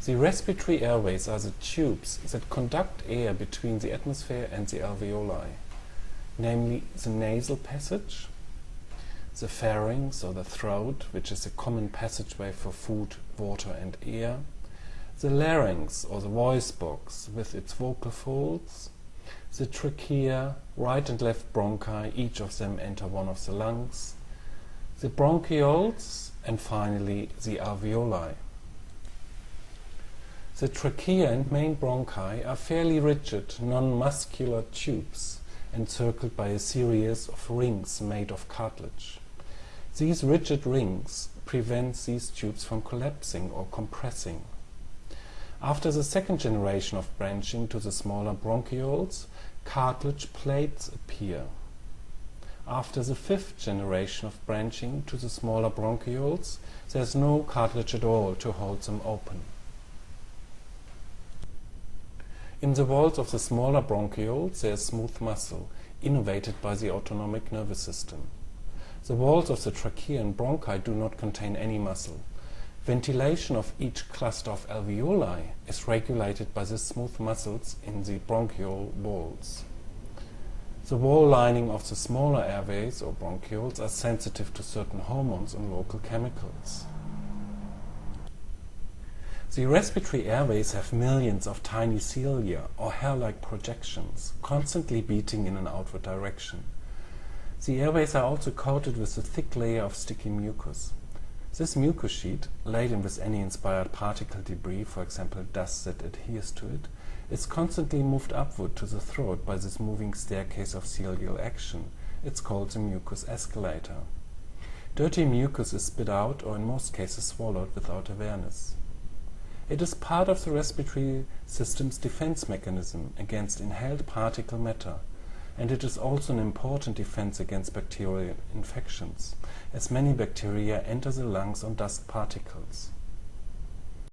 The respiratory airways are the tubes that conduct air between the atmosphere and the alveoli, namely the nasal passage, the pharynx or the throat, which is a common passageway for food, water and air, the larynx or the voice box with its vocal folds, the trachea, right and left bronchi, each of them enter one of the lungs, the bronchioles, and finally the alveoli. The trachea and main bronchi are fairly rigid, non-muscular tubes encircled by a series of rings made of cartilage. These rigid rings prevent these tubes from collapsing or compressing. After the second generation of branching to the smaller bronchioles, cartilage plates appear. After the fifth generation of branching to the smaller bronchioles, there is no cartilage at all to hold them open. In the walls of the smaller bronchioles there is smooth muscle, innervated by the autonomic nervous system. The walls of the trachea and bronchi do not contain any muscle. Ventilation of each cluster of alveoli is regulated by the smooth muscles in the bronchiole walls. The wall lining of the smaller airways or bronchioles are sensitive to certain hormones and local chemicals. The respiratory airways have millions of tiny cilia or hair-like projections, constantly beating in an outward direction. The airways are also coated with a thick layer of sticky mucus. This mucus sheet, laden with any inspired particle debris, for example dust that adheres to it, is constantly moved upward to the throat by this moving staircase of cilial action. It's called the mucus escalator. Dirty mucus is spit out or in most cases swallowed without awareness. It is part of the respiratory system's defense mechanism against inhaled particle matter, and it is also an important defense against bacterial infections, as many bacteria enter the lungs on dust particles.